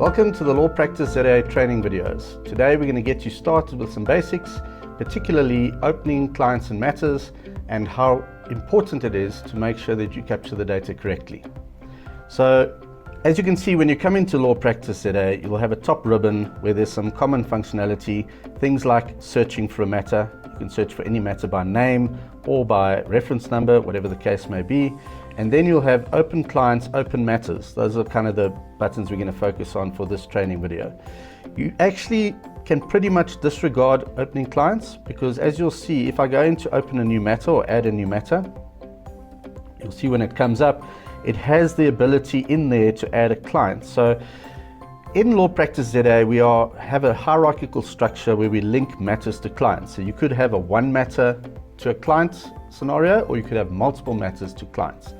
Welcome to the LawpracticeZA training videos. Today we're going to get you started with some basics, particularly opening clients and matters and how important it is to make sure that you capture the data correctly. So as you can see, when you come into LawpracticeZA, you'll have a top ribbon where there's some common functionality, things like searching for a matter. You can search for any matter by name or by reference number, whatever the case may be. And then you'll have open clients, open matters. Those are kind of the buttons we're going to focus on for this training video. You actually can pretty much disregard opening clients, because as you'll see, if I go in to open a new matter or add a new matter, you'll see when it comes up, it has the ability in there to add a client. So in LawpracticeZA, we have a hierarchical structure where we link matters to clients. So you could have a one matter to a client scenario, or you could have multiple matters to clients.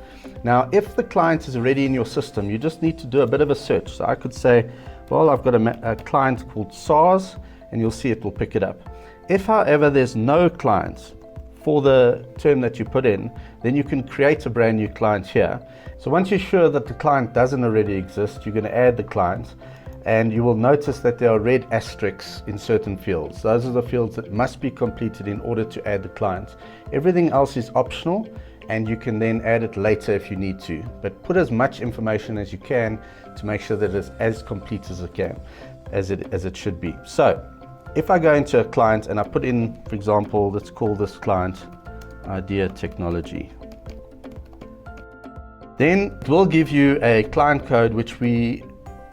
Now, if the client is already in your system, you just need to do a bit of a search. So I could say, well, I've got a client called SARS, and you'll see it will pick it up. If, however, there's no client for the term that you put in, then you can create a brand new client here. So once you're sure that the client doesn't already exist, you're going to add the client, and you will notice that there are red asterisks in certain fields. Those are the fields that must be completed in order to add the client. Everything else is optional, and you can then add it later if you need to. But put as much information as you can to make sure that it's as complete as it can, as it should be. So if I go into a client and I put in, for example, let's call this client Idea Technology. Then it will give you a client code which we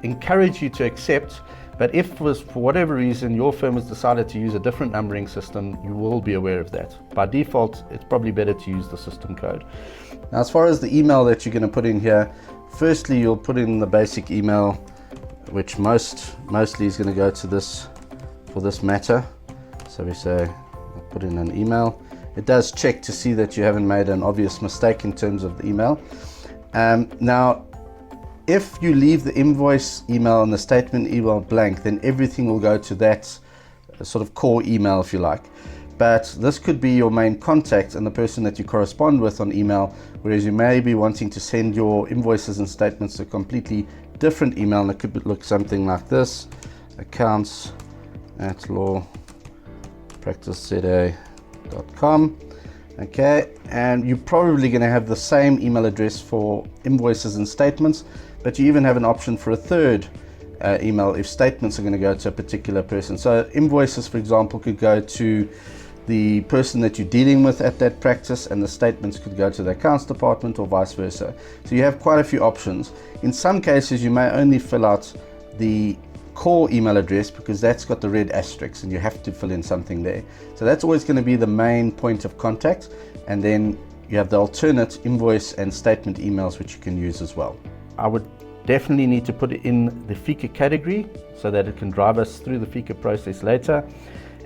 encourage you to accept, but if for whatever reason your firm has decided to use a different numbering system, you will be aware of that. By default, it's probably better to use the system code. Now, as far as the email that you're going to put in here, firstly you'll put in the basic email, which mostly is going to go to this for this matter. So we say I'll put in an email. It does check to see that you haven't made an obvious mistake in terms of the email. Now, if you leave the invoice email and the statement email blank, then everything will go to that sort of core email, if you like. But this could be your main contact and the person that you correspond with on email, whereas you may be wanting to send your invoices and statements to a completely different email, and it could look something like this: accounts@lawpracticeza.com. Okay, and you're probably going to have the same email address for invoices and statements, but you even have an option for a third email if statements are going to go to a particular person. So invoices, for example, could go to the person that you're dealing with at that practice, and the statements could go to the accounts department or vice versa. So you have quite a few options. In some cases, you may only fill out the core email address because that's got the red asterisks and you have to fill in something there. So that's always going to be the main point of contact, and then you have the alternate invoice and statement emails which you can use as well. I would definitely need to put it in the FICA category so that it can drive us through the FICA process later,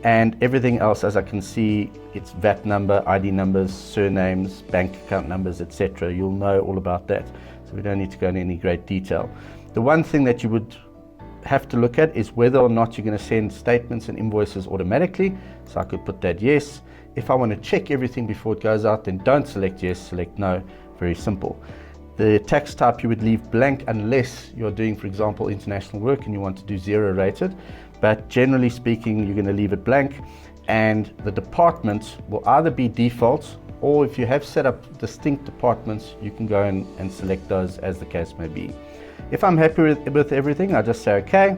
and everything else, as I can see, it's VAT number, ID numbers, surnames, bank account numbers, etc. You'll know all about that, so we don't need to go into any great detail. The one thing that you would have to look at is whether or not you're going to send statements and invoices automatically. So I could put that yes. If I want to check everything before it goes out, then don't select yes, select no. Very simple. The tax type you would leave blank unless you're doing, for example, international work and you want to do 0 rated, but generally speaking you're going to leave it blank. And the department will either be default, or if you have set up distinct departments, you can go in and select those as the case may be. If I'm happy with everything, I just say okay,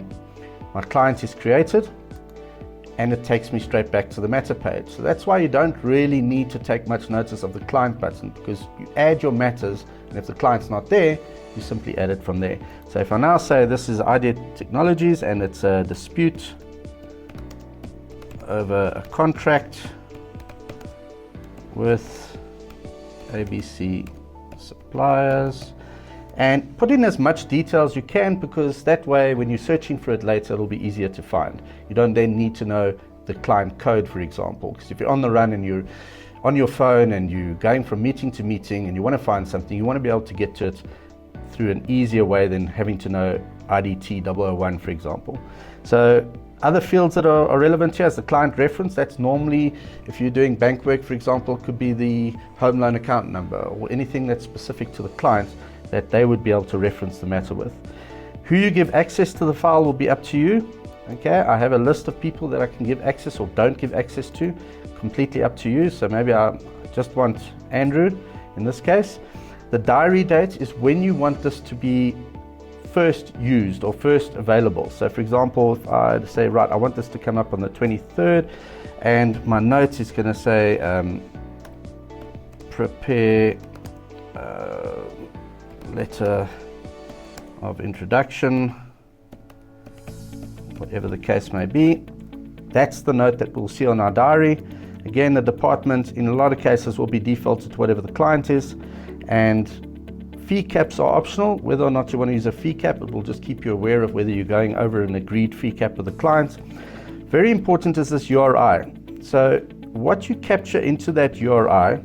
my client is created, and it takes me straight back to the matter page. So that's why you don't really need to take much notice of the client button, because you add your matters, and if the client's not there, you simply add it from there. So if I now say this is Idea Technologies and it's a dispute over a contract with ABC suppliers, and put in as much detail as you can, because that way when you're searching for it later, it'll be easier to find. You don't then need to know the client code, for example, because if you're on the run and you're on your phone and you're going from meeting to meeting and you want to find something, you want to be able to get to it through an easier way than having to know IDT 001, for example. So other fields that are relevant here is the client reference. That's normally, if you're doing bank work, for example, it could be the home loan account number or anything that's specific to the client that they would be able to reference the matter with. Who you give access to the file will be up to you. Okay, I have a list of people that I can give access or don't give access to, completely up to you. So maybe I just want Andrew in this case. The diary date is when you want this to be first used or first available. So for example, if I say, right, I want this to come up on the 23rd, and my note is going to say prepare letter of introduction, whatever the case may be. That's the note that we'll see on our diary. Again, the department in a lot of cases will be defaulted to whatever the client is, and fee caps are optional. Whether or not you want to use a fee cap, it will just keep you aware of whether you're going over an agreed fee cap with the client. Very important is this URI. So what you capture into that URI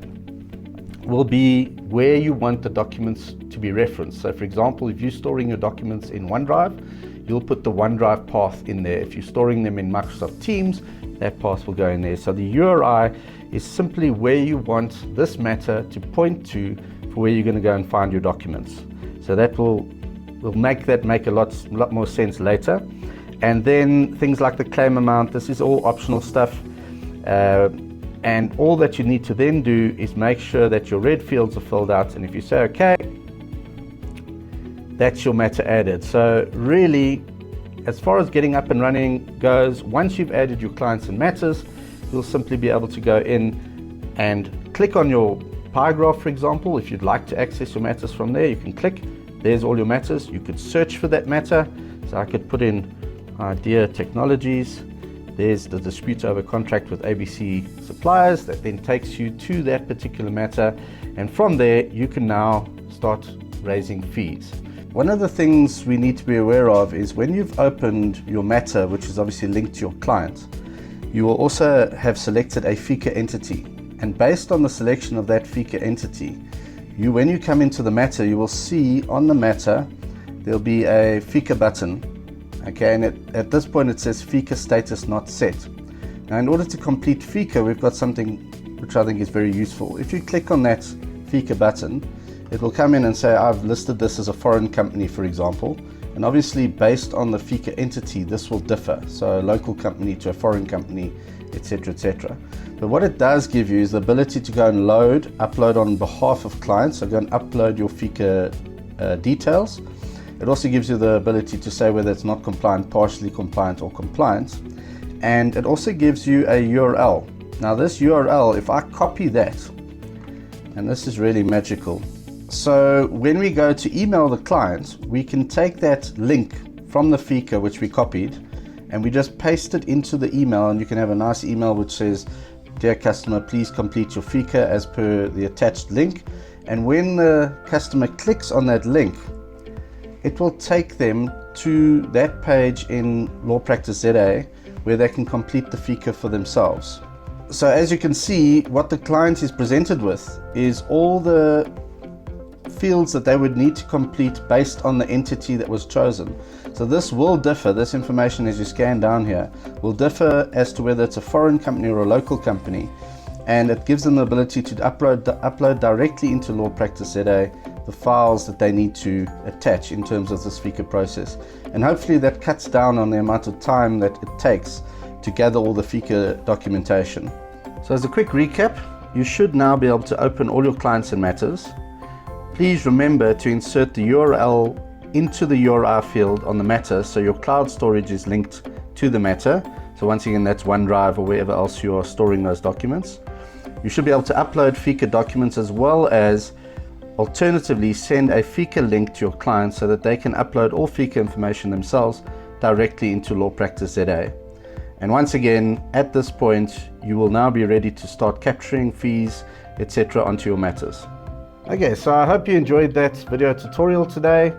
will be where you want the documents to be referenced. So for example, if you're storing your documents in OneDrive, you'll put the OneDrive path in there. If you're storing them in Microsoft Teams, that path will go in there. So the URI is simply where you want this matter to point to for where you're going to go and find your documents. So that will make that make a lot more sense later. And then things like the claim amount, this is all optional stuff. And all that you need to then do is make sure that your red fields are filled out. And if you say okay, that's your matter added. So really, as far as getting up and running goes, once you've added your clients and matters, you'll simply be able to go in and click on your pie graph, for example. If you'd like to access your matters from there, you can click. There's all your matters. You could search for that matter. So I could put in Idea Technologies. There's the dispute over contract with ABC suppliers. That then takes you to that particular matter. And from there, you can now start raising fees. One of the things we need to be aware of is when you've opened your matter, which is obviously linked to your client, you will also have selected a FICA entity. And based on the selection of that FICA entity, when you come into the matter, you will see on the matter, there'll be a FICA button. Okay, and at this point it says FICA status not set. Now in order to complete FICA, we've got something which I think is very useful. If you click on that FICA button, it will come in and say, I've listed this as a foreign company, for example. And obviously based on the FICA entity, this will differ. So a local company to a foreign company, etc., etc. But what it does give you is the ability to go and upload on behalf of clients. So go and upload your FICA details. It also gives you the ability to say whether it's not compliant, partially compliant, or compliant. And it also gives you a URL. Now this URL, if I copy that, and this is really magical. So when we go to email the client, we can take that link from the FICA which we copied, and we just paste it into the email, and you can have a nice email which says, dear customer, please complete your FICA as per the attached link. And when the customer clicks on that link, it will take them to that page in LawpracticeZA where they can complete the FICA for themselves. So as you can see, what the client is presented with is all the fields that they would need to complete based on the entity that was chosen. So this will differ, this information as you scan down here, will differ as to whether it's a foreign company or a local company, and it gives them the ability to upload directly into LawpracticeZA the files that they need to attach in terms of this FICA process. And hopefully that cuts down on the amount of time that it takes to gather all the FICA documentation. So as a quick recap, you should now be able to open all your clients and matters. Please remember to insert the URL into the URI field on the matter so your cloud storage is linked to the matter. So once again, that's OneDrive or wherever else you are storing those documents. You should be able to upload FICA documents as well as alternatively send a FICA link to your client so that they can upload all FICA information themselves directly into LawpracticeZA. And once again, at this point, you will now be ready to start capturing fees, etc. onto your matters. Okay, so I hope you enjoyed that video tutorial today.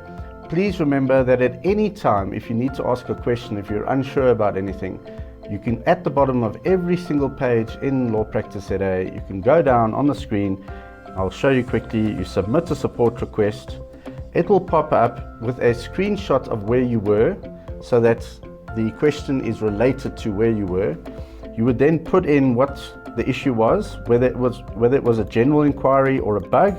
Please remember that at any time, if you need to ask a question, if you're unsure about anything, you can, at the bottom of every single page in LawPracticeZA, you can go down on the screen. I'll show you quickly. You submit a support request. It will pop up with a screenshot of where you were so that the question is related to where you were. You would then put in what the issue was, whether it was a general inquiry or a bug,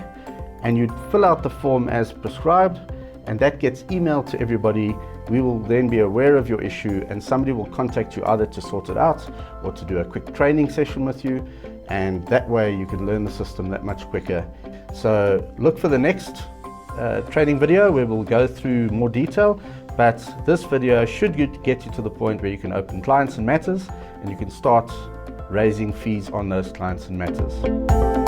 and you'd fill out the form as prescribed, and that gets emailed to everybody. We will then be aware of your issue, and somebody will contact you either to sort it out or to do a quick training session with you, and that way you can learn the system that much quicker. So look for the next training video where we'll go through more detail, but this video should get you to the point where you can open clients and matters, and you can start raising fees on those clients and matters.